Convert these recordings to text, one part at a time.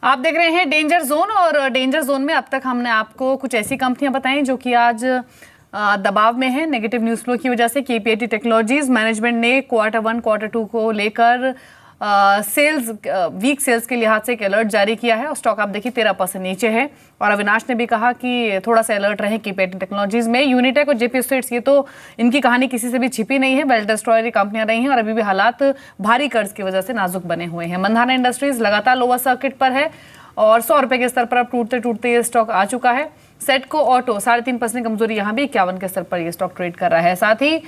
आप देख रहे हैं डेंजर जोन और डेंजर जोन में अब तक हमने आपको कुछ ऐसी कंपनियां बताई जो कि आज दबाव में है नेगेटिव न्यूज फ्लो की वजह से। केपीएटी टेक्नोलॉजीज मैनेजमेंट ने क्वार्टर 1 क्वार्टर 2 को लेकर सेल्स वीक सेल्स के लिहाज से एक अलर्ट जारी किया है और स्टॉक आप देखिए 13% नीचे है। और अविनाश ने भी कहा कि थोड़ा सा अलर्ट रहे केपीएटी टेक्नोलॉजीज में। यूनिटेक और जेपी स्टेट्स ये तो इनकी कहानी किसी से भी छिपी नहीं है, वेल डिस्ट्रॉयरी कंपनियां रही हैं और अभी भी हालात भारी कर्ज की वजह से नाजुक बने हुए हैं। मंधाना इंडस्ट्रीज लगातार लोअर सर्किट पर है और 100 रुपए के स्तर पर अब टूटते टूटते ये स्टॉक आ चुका है। सेटको ऑटो 3.5% कमजोरी, यहाँ भी 51 के स्तर पर ये स्टॉक ट्रेड कर रहा है। साथ ही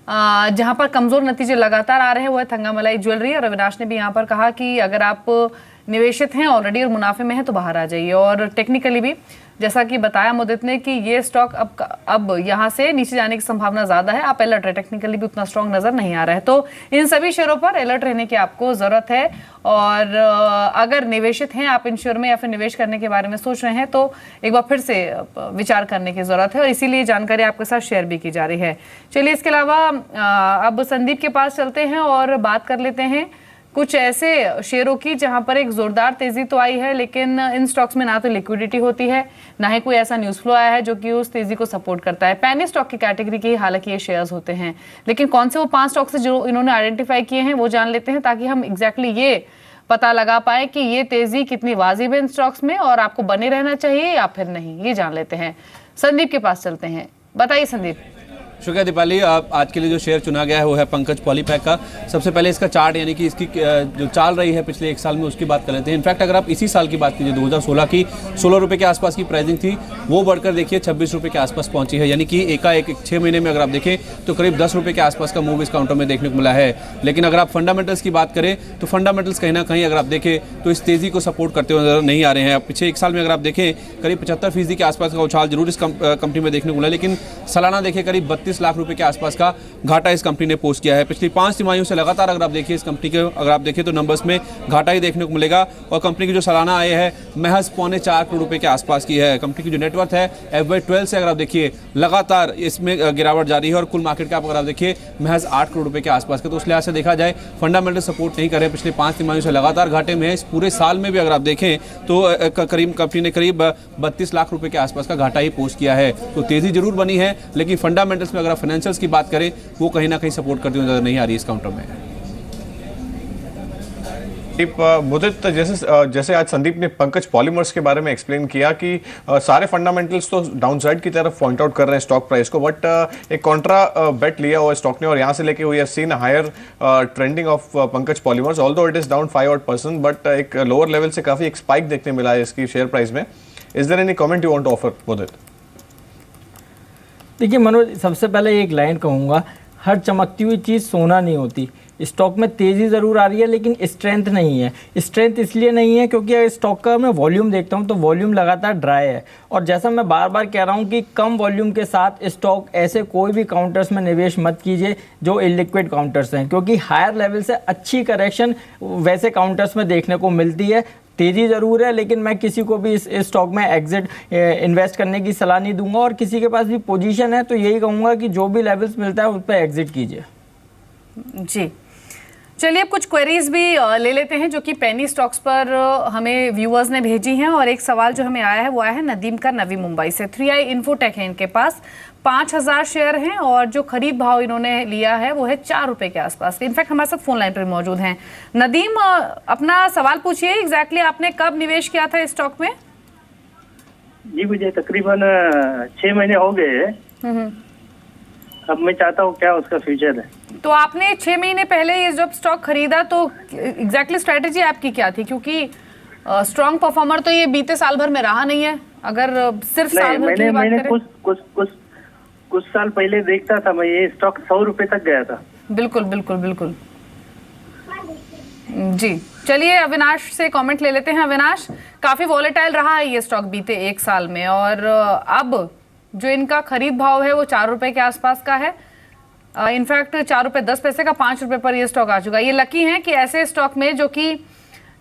जहां पर कमजोर नतीजे लगातार आ रहे हैं वो है थंगामलाई ज्वेलरी। और अविनाश ने भी यहाँ पर कहा कि अगर आप निवेशित हैं ऑलरेडी और मुनाफे में हैं तो बाहर आ जाइए। और टेक्निकली भी जैसा कि बताया मुदित ने कि ये स्टॉक अब यहाँ से नीचे जाने की संभावना ज्यादा है। आप अलर्ट है, टेक्निकली भी उतना स्ट्रॉन्ग नजर नहीं आ रहा है, तो इन सभी शेयरों पर अलर्ट रहने की आपको जरूरत है। और अगर निवेशित हैं आप इन शेयर में या फिर निवेश करने के बारे में सोच रहे हैं तो एक बार फिर से विचार करने की जरूरत है और इसीलिए जानकारी आपके साथ शेयर भी की जा रही है। चलिए इसके अलावा अब संदीप के पास चलते हैं और बात कर लेते हैं कुछ ऐसे शेयरों की जहां पर एक जोरदार तेजी तो आई है लेकिन इन स्टॉक्स में ना तो लिक्विडिटी होती है ना ही कोई ऐसा न्यूज फ्लो आया है जो कि उस तेजी को सपोर्ट करता है। पैनी स्टॉक की कैटेगरी के हालांकि ये शेयर्स होते हैं, लेकिन कौन से वो 5 स्टॉक्स है जो इन्होंने आइडेंटिफाई किए हैं वो जान लेते हैं ताकि हम एग्जैक्टली ये पता लगा पाए कि ये तेजी कितनी वाजिब है इन स्टॉक्स में और आपको बने रहना चाहिए या फिर नहीं, ये जान लेते हैं। संदीप के पास चलते हैं, बताइए संदीप। शुक्रिया दीपाली। आज के लिए जो शेयर चुना गया है वो है पंकज पॉलीपैक का। सबसे पहले इसका चार्ट यानी कि इसकी जो चाल रही है पिछले 1 साल में उसकी बात कर लेते हैं। इनफैक्ट अगर आप इसी साल की बात कीजिए 2016 की 16 रुपये के आसपास की प्राइसिंग थी, वो बढ़कर देखिए 26 रुपये के आसपास पहुंची है। यानी कि एकाएक 6 महीने में अगर आप देखें तो करीब 10 रुपये के आसपास का मूव इस काउंटर में देखने को मिला है। लेकिन अगर आप फंडामेंटल्स की बात करें तो फंडामेंटल्स कहीं ना कहीं अगर आप देखें तो इस तेजी को सपोर्ट करते हुए नजर नहीं आ रहे हैं। पिछले 1 साल में अगर आप देखें करीब 75% के आसपास का उछाल जरूर इस कंपनी में देखने को मिला, लेकिन सालाना देखें करीब 32 लाख रुपये के आसपास का घाटा इस कंपनी ने पोस्ट किया है। पिछली 5 तिमाहियों से लगातार अगर आप देखिए इस कंपनी के अगर आप देखें तो नंबर्स में घाटा ही देखने को मिलेगा और कंपनी की जो सालाना आय है महज 3.25 करोड़ रुपए के आसपास की है। कंपनी की जो नेटवर्थ है FY12 से अगर आप देखिए लगातार इसमें गिरावट जारी है और कुल मार्केट कैप अगर आप देखिए महज 8 करोड़ रुपए के आसपास का। तो उस लिहाज से देखा जाए फंडामेंटल सपोर्ट नहीं कर रहे, पिछले 5 तिमाहियों से लगातार घाटे में है। इस पूरे साल में भी अगर आप देखें तो करीब कंपनी ने करीब 32 लाख रुपए के आसपास का घाटा ही पोस्ट किया है। तो तेजी जरूर बनी है लेकिन फंडामेंटल्स में अगर आप फाइनेंशियल्स की बात करें वो कहीं ना कहीं सपोर्ट करती हुई नजर नहीं आ रही इस काउंटर में। मुदित, जैसे आज संदीप ने पंकज पॉलीमर्स के बारे में एक्सप्लेन किया कि सारे फंडामेंटल्स तो डाउनसाइड की तरफ पॉइंट आउट कर रहे हैं स्टॉक प्राइस को, बट एक कॉन्ट्रा बेट लिया हुआ स्टॉक ने और यहां से लेके we have seen higher trending of Pankaj Polymers, although it is down 5% but एक लोअर लेवल से काफी एक स्पाइक देखने मिला है इसकी शेयर प्राइस में। Is there any comment you want to offer Mudit? देखिए मनोज, सबसे पहले एक लाइन कहूँगा, हर चमकती हुई चीज़ सोना नहीं होती। स्टॉक में तेज़ी ज़रूर आ रही है लेकिन स्ट्रेंथ नहीं है। स्ट्रेंथ इसलिए नहीं है क्योंकि स्टॉक का मैं वॉल्यूम देखता हूँ तो वॉल्यूम लगातार ड्राई है और जैसा मैं बार बार कह रहा हूँ कि कम वॉल्यूम के साथ स्टॉक ऐसे कोई भी काउंटर्स में निवेश मत कीजिए जो इलिक्विड काउंटर्स हैं, क्योंकि हायर लेवल से अच्छी करेक्शन वैसे काउंटर्स में देखने को मिलती है। तेज़ी ज़रूर है लेकिन मैं किसी को भी इस स्टॉक में एग्जिट इन्वेस्ट करने की सलाह नहीं दूंगा और किसी के पास भी पोजीशन है तो यही कहूँगा कि जो भी लेवल्स मिलता है उस पर एग्जिट कीजिए। जी चलिए अब कुछ क्वेरीज भी ले लेते हैं जो कि पेनी स्टॉक्स पर हमें व्यूअर्स ने भेजी हैं और एक सवाल जो हमें आया है वो आया है नदीम का नवी मुंबई से। 3i इन्फोटेक है इनके पास, 5000 शेयर हैं और जो खरीद भाव इन्होंने लिया है वो है 4 रुपए के आसपास। इनफैक्ट हमारे साथ फोन लाइन पर मौजूद हैं। नदीम, अपना सवाल पूछिए, एग्जैक्टली आपने कब निवेश किया था इस स्टॉक में? जी मुझे तकरीबन 6 महीने हो गए। अब मैं चाहता हूँ क्या उसका फ्यूचर है। तो आपने 6 महीने पहले ये जब स्टॉक खरीदा तो एग्जैक्टली स्ट्रेटेजी आपकी क्या थी? क्योंकि स्ट्रॉन्ग परफॉर्मर तो ये बीते साल भर में रहा नहीं है। अगर सिर्फ साल भर की बात करें, कुछ साल पहले देखता था मैं, ये स्टॉक 100 रुपए तक गया था। बिल्कुल बिल्कुल बिल्कुल जी। चलिए अविनाश से कमेंट ले लेते हैं। अविनाश, काफी वॉलेटाइल रहा है ये स्टॉक बीते 1 साल में और अब जो इनका खरीद भाव है वो 4 रुपए के आसपास का है। इनफैक्ट 4 रुपए 10 पैसे का 5 रुपए पर ये स्टॉक आ चुका है। ये लकी है कि ऐसे स्टॉक में जो कि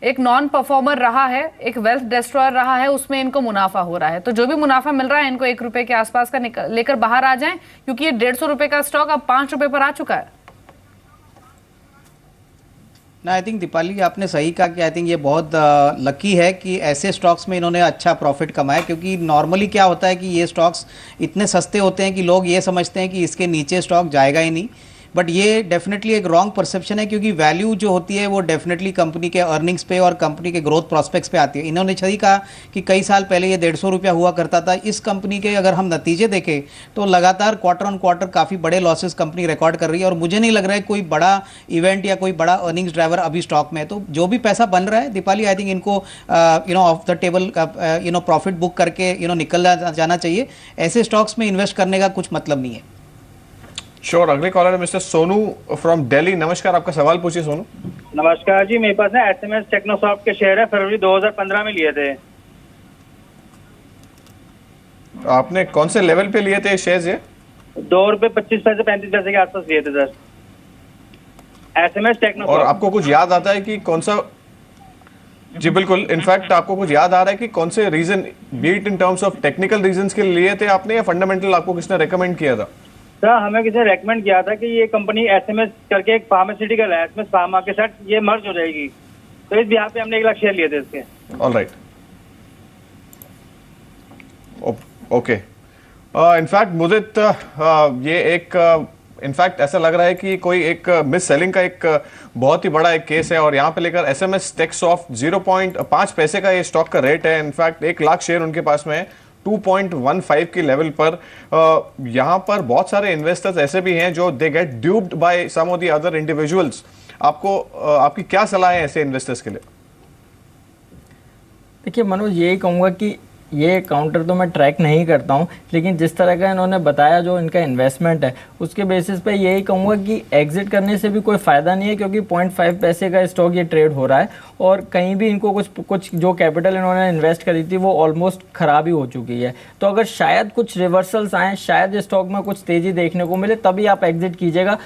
एक नॉन परफॉर्मर रहा है, एक वेल्थ डिस्ट्रॉयर रहा है, उसमें इनको मुनाफा हो रहा है। तो जो भी मुनाफा मिल रहा है इनको 1 रुपए के आसपास का लेकर बाहर आ जाएं, क्योंकि ये 150 रुपए का स्टॉक अब 5 रुपए पर आ चुका है। ना आई थिंक दीपाली आपने सही कहा कि आई थिंक ये बहुत लकी है कि ऐसे स्टॉक्स में इन्होंने अच्छा प्रॉफिट कमाया, क्योंकि नॉर्मली क्या होता है कि ये स्टॉक्स इतने सस्ते होते हैं कि लोग ये समझते हैं कि इसके नीचे स्टॉक जाएगा ही नहीं, बट ये डेफिनेटली एक रॉन्ग परसेप्शन है, क्योंकि वैल्यू जो होती है वो डेफिनेटली कंपनी के अर्निंग्स पे और कंपनी के ग्रोथ प्रॉस्पेक्ट्स पे आती है। इन्होंने सही कहा कि कई साल पहले ये 150 रुपया हुआ करता था। इस कंपनी के अगर हम नतीजे देखें तो लगातार क्वार्टर ऑन क्वार्टर काफ़ी बड़े लॉसेस कंपनी रिकॉर्ड कर रही है, और मुझे नहीं लग रहा है कोई बड़ा इवेंट या कोई बड़ा अर्निंग्स ड्राइवर अभी स्टॉक में है। तो जो भी पैसा बन रहा है दीपाली, आई थिंक इनको of the table profit book करके निकल जाना चाहिए। ऐसे स्टॉक्स में इन्वेस्ट करने का कुछ मतलब नहीं है। श्योर। अगले कॉलर है मिस्टर सोनू फ्रॉम दिल्ली। नमस्कार, आपका सवाल पूछिए सोनू। नमस्कार जी, मेरे पास ना एसएमएस टेक्नोसॉफ्ट के शेयर है, फरवरी 2015 में लिए थे। आपने कौन से लेवल पे लिए थे शेयर्स? ये ₹2.25 35 पैसे के आसपास लिए थे सर, एसएमएस टेक्नोसॉफ्ट। और आपको कुछ याद आता है कि कौन सा? जी बिल्कुल, इनफैक्ट आपको कुछ याद आ रहा है कि कौन से reason, be it in terms of technical reasons के लिए थे आपने, या फंडामेंटल आपको किसने रेकमेंड किया था? सर हमें किसी ने रेकमेंड किया था कि ये कंपनी एसएमएस करके एक फार्मास्यूटिकल है, एसएमएस फार्मा के साथ ये मर्ज हो जाएगी, तो इस बिहार पे हमने 1 लाख शेयर लिए थे इसके। All right, okay. इनफैक्ट मुझे ये एक इनफैक्ट ऐसा लग रहा है कि कोई एक मिस सेलिंग का एक बहुत ही बड़ा एक केस है, और यहाँ पे लेकर एसएमएस टेक्सॉफ्ट 0.5 पैसे का ये स्टॉक का रेट है। इनफैक्ट 1 लाख शेयर उनके पास में है 2.15 के लेवल पर। यहाँ पर बहुत सारे इन्वेस्टर्स ऐसे भी हैं जो they get duped by some of the other individuals. आपको आपकी क्या सलाह है ऐसे इन्वेस्टर्स के लिए? देखिए मनोज, यही कहूँगा कि ये काउंटर तो मैं ट्रैक नहीं करता हूँ, लेकिन जिस तरह का इन्होंने बताया जो इनका इन्वेस्टमेंट है उसके बेसिस पे यही कहूँगा कि एग्जिट करने से भी कोई फ़ायदा नहीं है, क्योंकि 0.5 पैसे का स्टॉक ये ट्रेड हो रहा है, और कहीं भी इनको कुछ जो कैपिटल इन्होंने इन्वेस्ट करी थी वो ऑलमोस्ट ख़राब ही हो चुकी है। तो अगर शायद कुछ रिवर्सल्स आएँ, शायद स्टॉक में कुछ तेज़ी देखने को मिले, तभी आप एग्जिट कीजिएगा।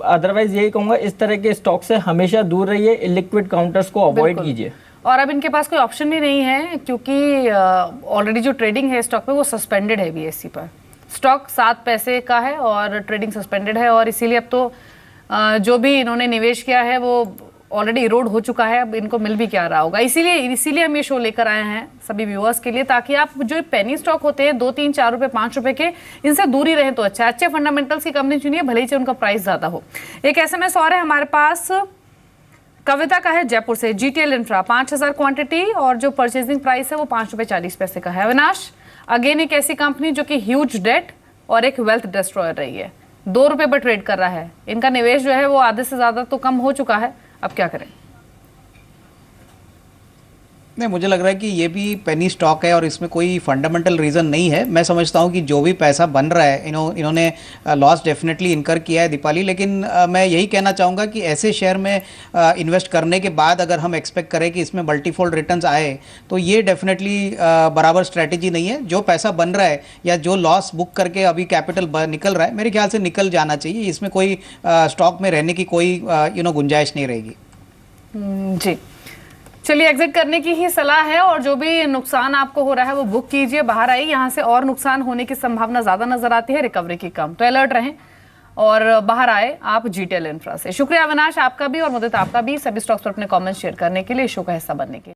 अदरवाइज़ यही कहूँगा इस तरह के स्टॉक से हमेशा दूर रहिए, इलिक्विड काउंटर्स को अवॉइड कीजिए। और अब इनके पास कोई ऑप्शन भी नहीं है, क्योंकि ऑलरेडी जो ट्रेडिंग है स्टॉक पे वो सस्पेंडेड है बीएसई पर। स्टॉक 7 पैसे का है और ट्रेडिंग सस्पेंडेड है, और इसीलिए अब तो जो भी इन्होंने निवेश किया है वो ऑलरेडी इरोड हो चुका है। अब इनको मिल भी क्या रहा होगा। इसीलिए हम ये शो लेकर आए हैं सभी व्यूअर्स के लिए, ताकि आप जो पेनी स्टॉक होते हैं 2, 3, 4 रुपए, 5 रुपए के, इनसे दूर ही रहें तो अच्छा है। अच्छे फंडामेंटल्स की कंपनी चुनिए, भले ही उनका प्राइस ज्यादा हो। एक एसएमएस और है हमारे पास, कविता का है जयपुर से। जीटीएल इंफ्रा 5000 क्वांटिटी, और जो परचेजिंग प्राइस है वो ₹5.40 का है। अविनाश, अगेन एक ऐसी कंपनी जो कि ह्यूज डेट और एक वेल्थ डिस्ट्रॉयर रही है, ₹2 पर ट्रेड कर रहा है। इनका निवेश जो है वो आधे से ज्यादा तो कम हो चुका है, अब क्या करें? नहीं, मुझे लग रहा है कि ये भी पेनी स्टॉक है और इसमें कोई फंडामेंटल रीज़न नहीं है। मैं समझता हूँ कि जो भी पैसा बन रहा है इन्होंने लॉस डेफिनेटली इनकर किया है दीपाली, लेकिन मैं यही कहना चाहूँगा कि ऐसे शेयर में इन्वेस्ट करने के बाद अगर हम एक्सपेक्ट करें कि इसमें मल्टीफोल्ड रिटर्न्स आए, तो ये डेफिनेटली बराबर स्ट्रैटेजी नहीं है। जो पैसा बन रहा है या जो लॉस बुक करके अभी कैपिटल निकल रहा है, मेरे ख्याल से निकल जाना चाहिए। इसमें कोई स्टॉक में रहने की कोई गुंजाइश नहीं रहेगी। जी, चलिए, एग्जिट करने की ही सलाह है, और जो भी नुकसान आपको हो रहा है वो बुक कीजिए, बाहर आइए। यहाँ से और नुकसान होने की संभावना ज्यादा नजर आती है, रिकवरी की कम, तो अलर्ट रहें और बाहर आए आप जीटीएल इंफ्रा से। शुक्रिया अविनाश आपका भी और मुदित आपका भी, सभी स्टॉक्स पर अपने कमेंट्स शेयर करने के लिए, शो का हिस्सा बनने के लिए।